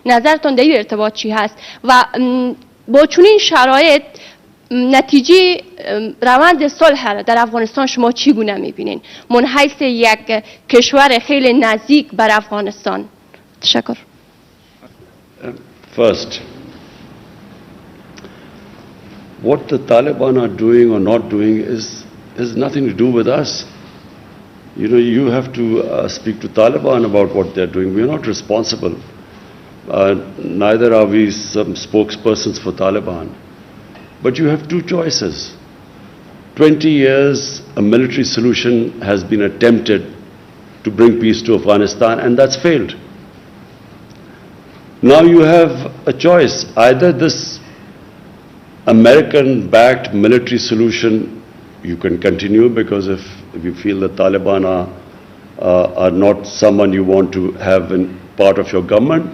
نظرتان در این ارتباط چی هست و با چنین شرایط نتیجه روند صلح در افغانستان شما چگونه میبینین من حیث یک کشور خیلی نزدیک بر افغانستان؟ تشکر. First, what the Taliban are doing or not doing has nothing to do with us. You know, you have to speak to Taliban about what they're doing. We're not responsible. Neither are we some spokespersons for Taliban. But you have two choices. 20 years, a military solution has been attempted to bring peace to Afghanistan, and that's failed. Now you have a choice. Either this American-backed military solution you can continue, because if you feel the Taliban are not someone you want to have in part of your government,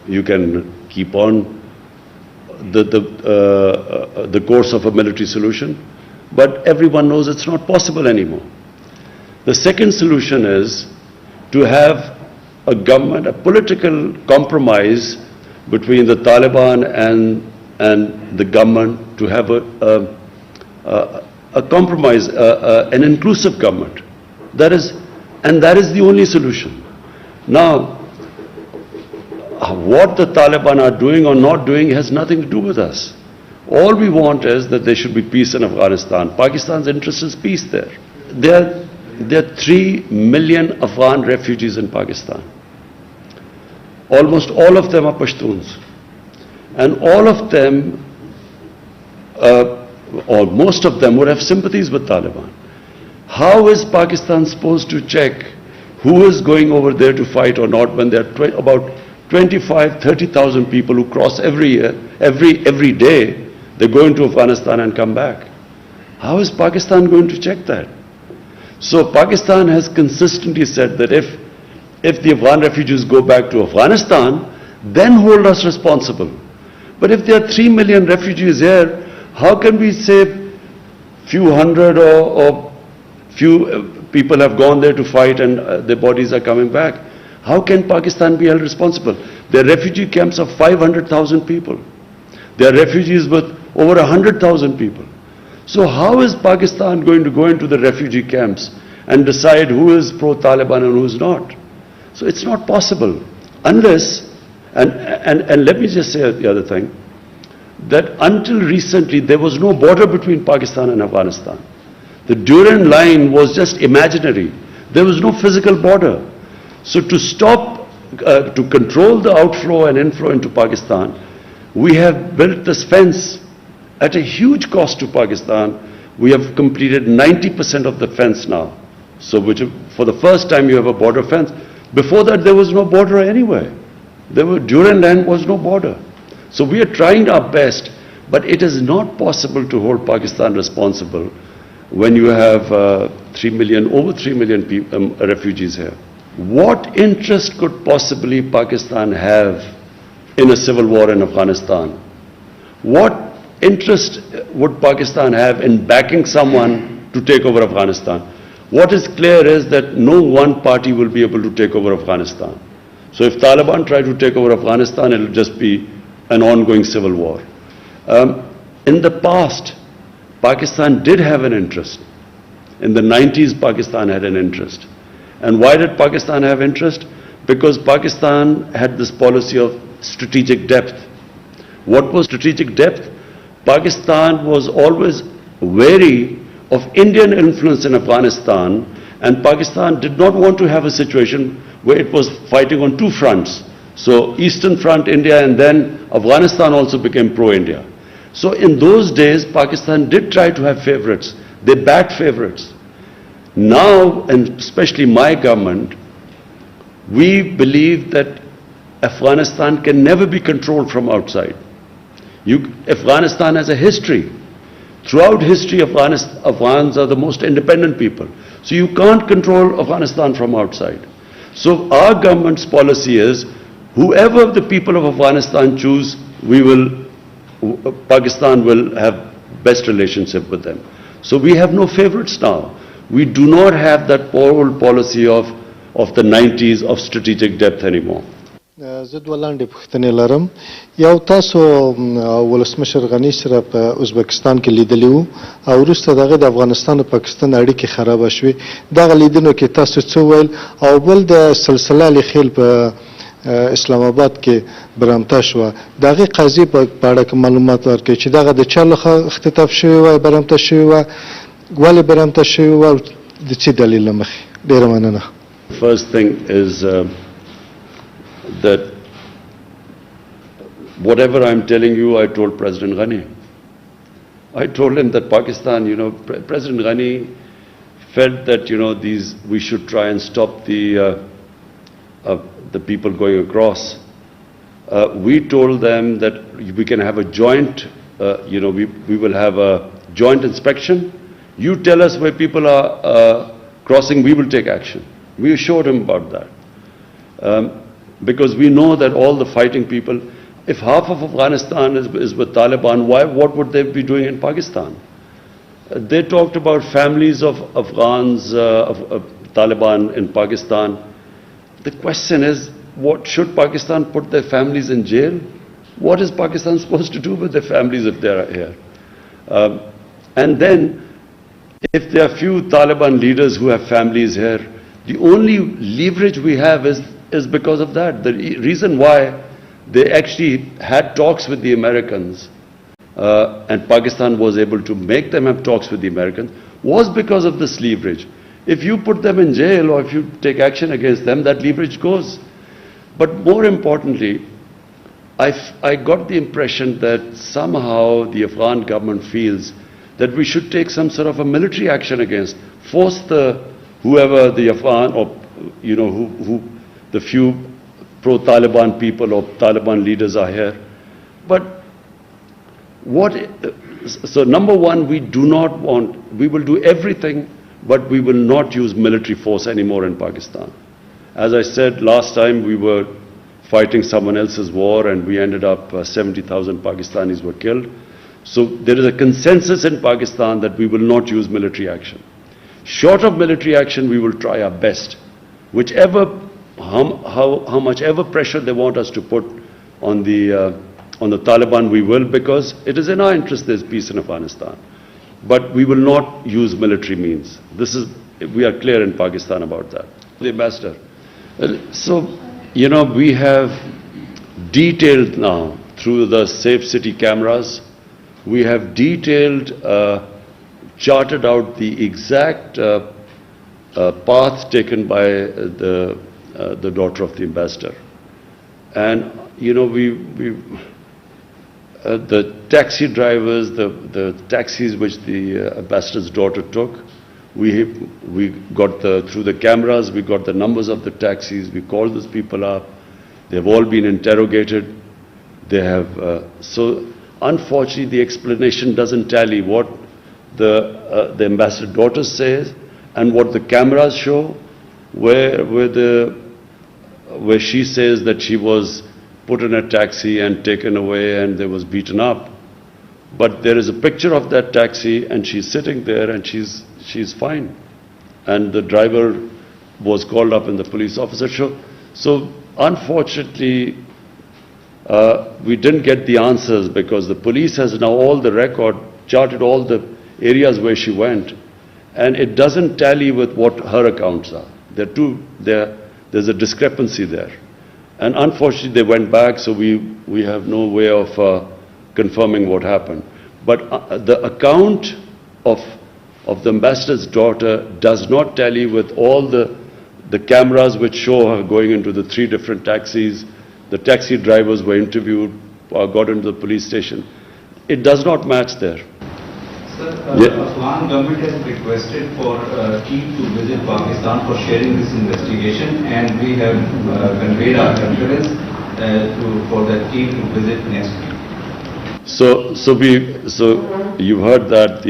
you can keep on the course of a military solution. But everyone knows it's not possible anymore. The second solution is to have a government, a political compromise between the Taliban and the government, to have a compromise, an inclusive government. That is the only solution. Now, what the Taliban are doing or not doing has nothing to do with us. All we want is that there should be peace in Afghanistan. Pakistan's interest is peace there. There are 3 million Afghan refugees in Pakistan. Almost all of them are Pashtuns. And all of them, or most of them, would have sympathies with Taliban. How is Pakistan supposed to check who is going over there to fight or not when there are about 25,000-30,000 people who cross every year, every day? They go into Afghanistan and come back. How is Pakistan going to check that? So Pakistan has consistently said that if the Afghan refugees go back to Afghanistan, then hold us responsible. But if there are 3 million refugees here, how can we say few hundred or few people have gone there to fight and their bodies are coming back? How can Pakistan be held responsible? There are refugee camps of 500,000 people. There are refugees with over 100,000 people. So how is Pakistan going to go into the refugee camps and decide who is pro-Taliban and who is not? So it's not possible unless, and let me just say the other thing, that until recently there was no border between Pakistan and Afghanistan. The Durand line was just imaginary. There was no physical border. So to stop, to control the outflow and inflow into Pakistan, we have built this fence at a huge cost to Pakistan. We have completed 90% of the fence now. So for the first time you have a border fence. Before that there was no border anywhere. Durand line was no border. So we are trying our best, but it is not possible to hold Pakistan responsible when you have over 3 million refugees here. What interest could possibly Pakistan have in a civil war in Afghanistan? What interest would Pakistan have in backing someone to take over Afghanistan? What is clear is that no one party will be able to take over Afghanistan. So if Taliban try to take over Afghanistan, it will just be an ongoing civil war. In the past, Pakistan did have an interest. In the 90s, Pakistan had an interest. And why did Pakistan have interest? Because Pakistan had this policy of strategic depth. What was strategic depth? Pakistan was always wary of Indian influence in Afghanistan, and Pakistan did not want to have a situation where it was fighting on two fronts. So Eastern Front, India, and then Afghanistan also became pro-India. So in those days, Pakistan did try to have favorites. They backed favorites. Now, and especially my government, we believe that Afghanistan can never be controlled from outside. Afghanistan has a history. Throughout history, Afghans are the most independent people. So you can't control Afghanistan from outside. So our government's policy is, whoever the people of Afghanistan choose, Pakistan will have best relationship with them. So we have no favorites now. We do not have that old policy of the 90s of strategic depth anymore. زه دوه لاندې پوښتنې لرم. یو تاسو ولسمشر غني سره په ازبکستان کې لیدلی وو او وروسته دغه د افغانستان او پاکستان اړیکې خرابه شوې. دغه لیدنو کې تاسو څه ویل؟ او بل د سلسله الخیل په اسلام آباد کې برامته شوه، د هغې قضیې په اړه کې معلومات ورکړئ چې دغه د چا لخوا اختطاف شوې وه، برامته شوې وه، ولې برامته شوې وه او د څه دلیل له مخې؟ ډېره مننه. First thing is that whatever I'm telling you, I told President Ghani. I told him that Pakistan, President Ghani felt that, we should try and stop the people going across. We told them that we can have a joint, we will have a joint inspection. You tell us where people are crossing, we will take action. We assured him about that. Because we know that all the fighting people, if half of Afghanistan is with Taliban, what would they be doing in Pakistan? They talked about families of Afghans, of Taliban in Pakistan. The question is, should Pakistan put their families in jail? What is Pakistan supposed to do with their families if they are here? And then, if there are few Taliban leaders who have families here, the only leverage we have is because of that. The reason why they actually had talks with the Americans and Pakistan was able to make them have talks with the Americans was because of this leverage. If you put them in jail or if you take action against them, that leverage goes. But more importantly, I got the impression that somehow the Afghan government feels that we should take some sort of a military action against, force whoever the Afghan or, who the few pro-Taliban people or Taliban leaders are here. But so number one, we will do everything, but we will not use military force anymore in Pakistan. As I said last time, we were fighting someone else's war and we ended up 70,000 Pakistanis were killed. So there is a consensus in Pakistan that we will not use military action. Short of military action, we will try our best. How much ever pressure they want us to put on the Taliban, we will, because it is in our interest there's peace in Afghanistan. But we will not use military means. We are clear in Pakistan about that. The ambassador. So, we have detailed now through the Safe City cameras, we have detailed, charted out the exact path taken by the daughter of the ambassador. And, the taxi drivers, the taxis which the ambassador's daughter took, we got through the cameras, we got the numbers of the taxis, we called those people up, they've all been interrogated. They have, so unfortunately the explanation doesn't tally what the ambassador's daughter says and what the cameras show, where she says that she was put in a taxi and taken away and they was beaten up. But there is a picture of that taxi and she's sitting there and she's fine. And the driver was called up in the police officer show. So unfortunately, we didn't get the answers because the police has now all the record, charted all the areas where she went. And it doesn't tally with what her accounts are. There's a discrepancy there. And unfortunately, they went back, so we have no way of confirming what happened. But the account of the ambassador's daughter does not tally with all the cameras which show her going into the 3 different taxis. The taxi drivers were interviewed, got into the police station. It does not match there. Sir, Afghan government has requested for a team to visit Pakistan for sharing this investigation, and we have conveyed our confidence for that team to visit next week. So you've heard that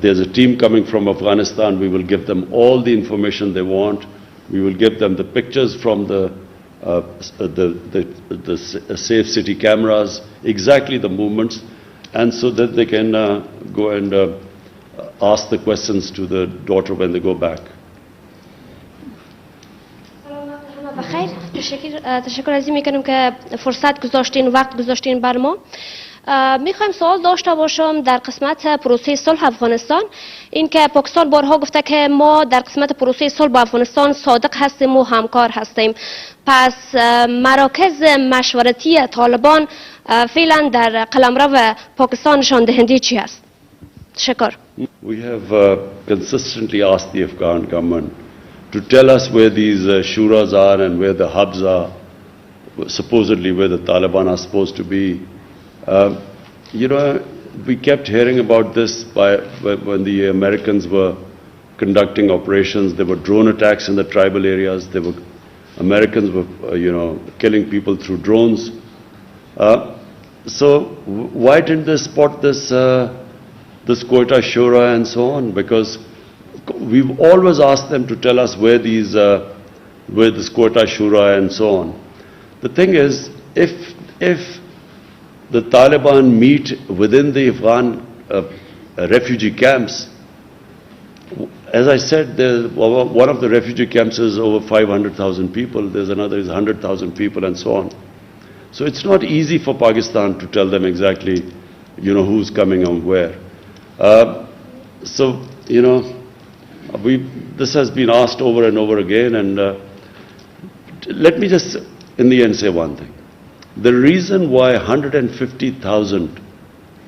there's a team coming from Afghanistan. We will give them all the information they want. We will give them the pictures from the Safe City cameras, exactly the movements, and so that they can go and ask the questions to the daughter when they go back. تشکر عزیز میکنم که فرصت گذاشتین، وقت گذاشتین بر ما. میخوایم سوال داشته باشم در قسمت پروسه صلح افغانستان. این که پاکستان بارها گفته که ما در قسمت پروسه صلح با افغانستان صادق هستیم و همکار هستیم. پس مراکز مشورتی طالبان فعلا در قلمرو پاکستان نشان دهنده چی است؟ تشکر. We have consistently asked the Afghan government to tell us where these shuras are and where the hubs are, supposedly where the Taliban are supposed to be. You know, we kept hearing about this when the Americans were conducting operations. There were drone attacks in the tribal areas. Americans were, killing people through drones. So why didn't they spot this Quetta Shura and so on? Because we've always asked them to tell us where this Quetta Shura and so on. The thing is, if the Taliban meet within the Afghan refugee camps, as I said, one of the refugee camps is over 500,000 people, there's another is 100,000 people and so on. So it's not easy for Pakistan to tell them exactly, who's coming and where. This has been asked over and over again, and let me just in the end say one thing. The reason why 150,000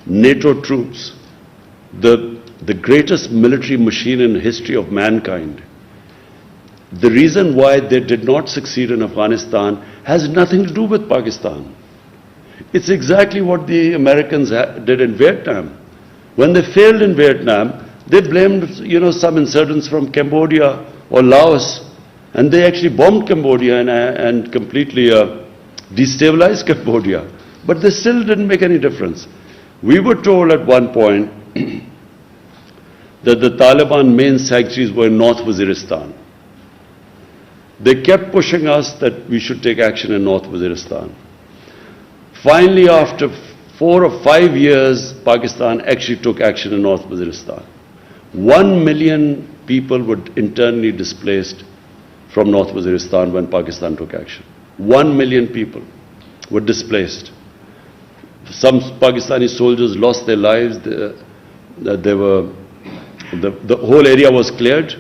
NATO troops, the greatest military machine in the history of mankind, the reason why they did not succeed in Afghanistan has nothing to do with Pakistan. It's exactly what the Americans did in Vietnam. When they failed in Vietnam, they blamed, some insurgents from Cambodia or Laos, and they actually bombed Cambodia and completely destabilized Cambodia. But they still didn't make any difference. We were told at one point that the Taliban main sanctuaries were in North Waziristan. They kept pushing us that we should take action in North Waziristan. Finally, after 4 or 5 years, Pakistan actually took action in North Waziristan. 1 million people were internally displaced from North Waziristan when Pakistan took action. 1 million people were displaced. Some Pakistani soldiers lost their lives. The whole area was cleared.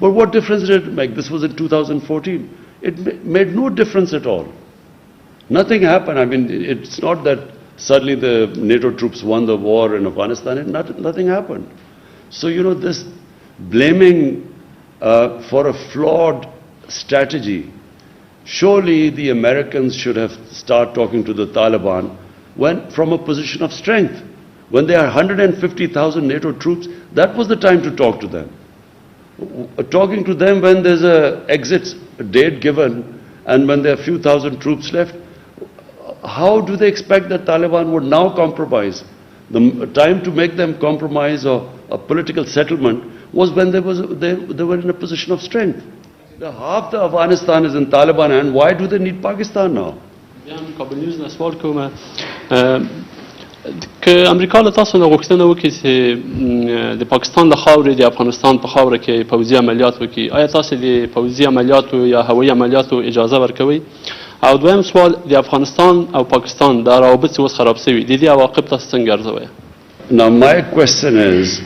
But what difference did it make? This was in 2014. It made no difference at all. Nothing happened. I mean, it's not that suddenly the NATO troops won the war in Afghanistan. Nothing happened. So, this blaming for a flawed strategy, surely the Americans should have started talking to the Taliban from a position of strength. When there are 150,000 NATO troops, that was the time to talk to them. Talking to them when there's an exit date given and when there are a few thousand troops left, how do they expect that Taliban would now compromise? The time to make them compromise or a political settlement was when they were in a position of strength. Half the Afghanistan is in Taliban hand. Why do they need Pakistan now? که امریکا له تاسو نه غوښتنه وکړي چې د پاکستان د خاورې د افغانستان په خاوره کې پوځي عملیات وکړي، آیا تاسو د پوځي عملیاتو یا هوایي عملیاتو اجازه ورکوي؟ او دویم سوال، د افغانستان او پاکستان د روابط چې اوس خراب شوي د دې عواقب تاسو څنګه ارزوئ؟ Now my question is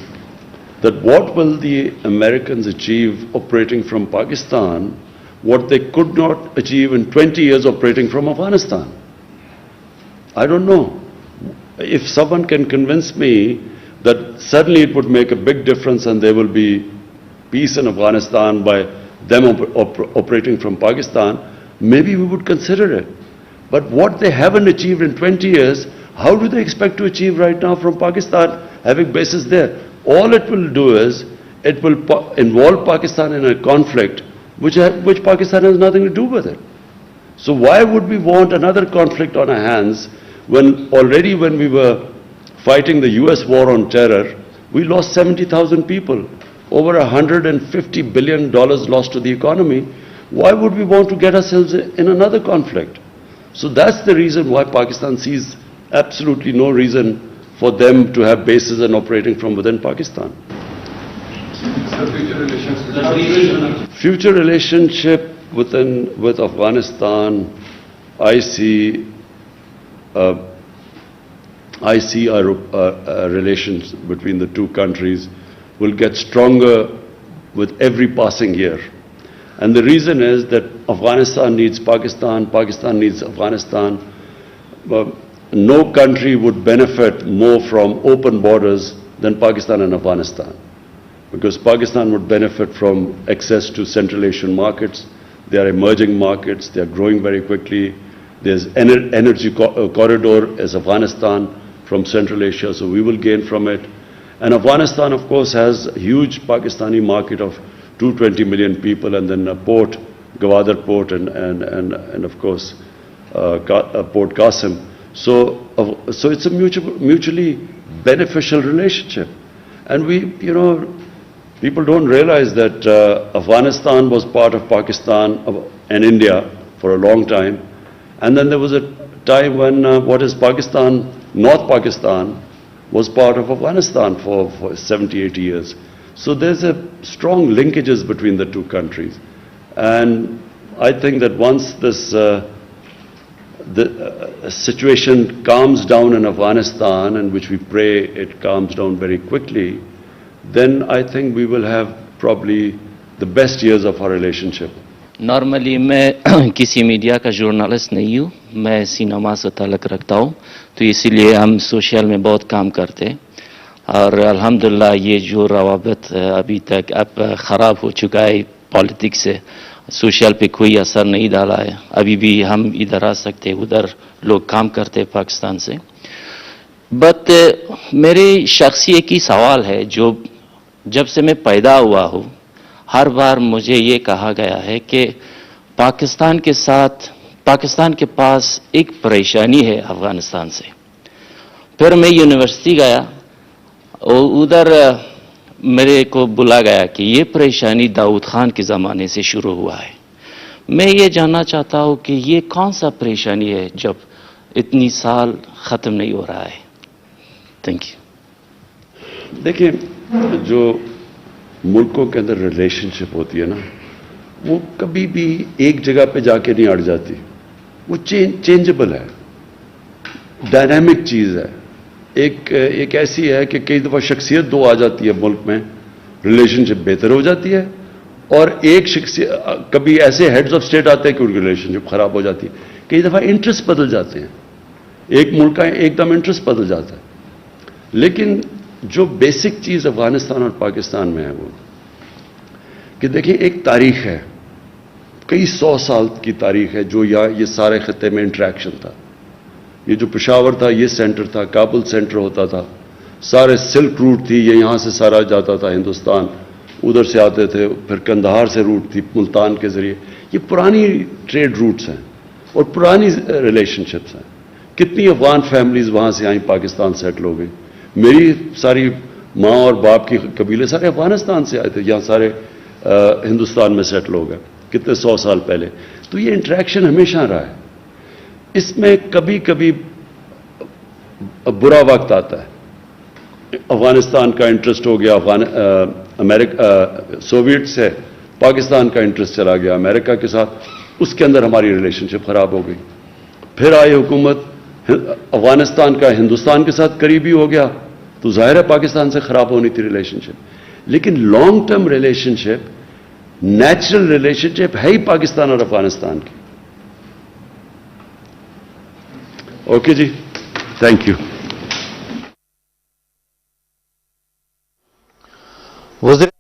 that what will the Americans achieve operating from Pakistan what they could not achieve in 20 years operating from Afghanistan? I don't know. If someone can convince me that suddenly it would make a big difference and there will be peace in Afghanistan by them operating from Pakistan, maybe we would consider it. But what they haven't achieved in 20 years, how do they expect to achieve right now from Pakistan, having bases there? All it will do is, it will involve Pakistan in a conflict which Pakistan has nothing to do with it. So why would we want another conflict on our hands when already when we were fighting the US war on terror, we lost 70,000 people, over $150 billion lost to the economy. Why would we want to get ourselves in another conflict? So that's the reason why Pakistan sees absolutely no reason for them to have bases and operating from within Pakistan. Future relationship? Future relationship, with Afghanistan, I see our relations between the two countries will get stronger with every passing year. And the reason is that Afghanistan needs Pakistan, Pakistan needs Afghanistan. No country would benefit more from open borders than Pakistan and Afghanistan, because Pakistan would benefit from access to Central Asian markets. They are emerging markets, they are growing very quickly. There's energy corridor as Afghanistan from Central Asia, so we will gain from it. And Afghanistan, of course, has a huge Pakistani market of 220 million people, and then a port, Gwadar port, and of course, Port Qasim. So it's a mutually beneficial relationship. And people don't realize that Afghanistan was part of Pakistan and India for a long time. And then there was a time when what is Pakistan, North Pakistan, was part of Afghanistan for 70, 80 years. So there's a strong linkages between the two countries. And I think that once this situation calms down in Afghanistan, and which we pray it calms down very quickly, then I think we will have probably the best years of our relationship. Normally मैं किसी media का journalist नहीं हूँ, मैं cinema से ताल्लुक़ रखता हूँ, तो इसीलिए हम सोशल में बहुत काम करते और अल्हम्दुलिल्लाह ये जो रवाबत अभी तक अब ख़राब हो चुका है पॉलिटिक्स से, सोशल पे कोई असर नहीं डाला है. अभी भी हम इधर आ सकते, उधर लोग काम करते पाकिस्तान से. बट मेरे शख्सी एक ही सवाल है, जो जब से मैं पैदा हुआ हूँ हर बार मुझे ये कहा गया है कि पाकिस्तान के साथ, पाकिस्तान के पास एक परेशानी है अफगानिस्तान से. फिर मैं यूनिवर्सिटी गया और उधर मेरे को बोला गया कि ये परेशानी दाऊद खान के ज़माने से शुरू हुआ है. मैं ये जानना चाहता हूँ कि ये कौन सा परेशानी है जब इतनी साल ख़त्म नहीं हो रहा है. Thank you. देखिए, जो मुल्कों के अंदर रिलेशनशिप होती है ना, वो कभी भी एक जगह पे जाके नहीं अड़ जाती. वो चेंजेबल है, डायनामिक चीज़ है. एक ऐसी है कि कई दफ़ा शख्सियत दो आ जाती है मुल्क में, रिलेशनशिप बेहतर हो जाती है, और एक शख्सियत, कभी ऐसे हेड्स ऑफ स्टेट आते हैं कि उनकी रिलेशनशिप खराब हो जाती है. कई दफ़ा इंटरेस्ट बदल जाते हैं, एक मुल्क का एकदम इंटरेस्ट बदल जाता है. लेकिन जो बेसिक चीज़ अफगानिस्तान और पाकिस्तान में है वो कि देखिए, एक तारीख है, कई 100 साल की तारीख है जो ये सारे खत्ते में इंटरेक्शन था. ये जो पेशावर था ये सेंटर था, काबुल सेंटर होता था, सारे सिल्क रूट थी, ये यहाँ से सारा जाता था हिंदुस्तान, उधर से आते थे, फिर कंदहार से रूट थी मुल्तान के ज़रिए. ये पुरानी ट्रेड रूट्स हैं और पुरानी रिलेशनशिप्स हैं. कितनी अफगान फैमिलीज़ वहाँ से आई, पाकिस्तान सेटल हो गई. मेरी सारी माँ और बाप की कबीले सारे अफगानिस्तान से आए थे, यहाँ सारे हिंदुस्तान में सेटल हो गए कितने 100 साल पहले. तो ये इंटरेक्शन हमेशा रहा है. इसमें कभी कभी बुरा वक्त आता है. अफगानिस्तान का इंटरेस्ट हो गया सोवियत से, पाकिस्तान का इंटरेस्ट चला गया अमेरिका के साथ, उसके अंदर हमारी रिलेशनशिप खराब हो गई. फिर आई हुकूमत, अफगानिस्तान का हिंदुस्तान के साथ करीबी हो गया, तो जाहिर है पाकिस्तान से खराब होनी थी रिलेशनशिप. लेकिन long term relationship, natural relationship है ही पाकिस्तान और अफगानिस्तान की. ओके जी, थैंक यू. वज़ीर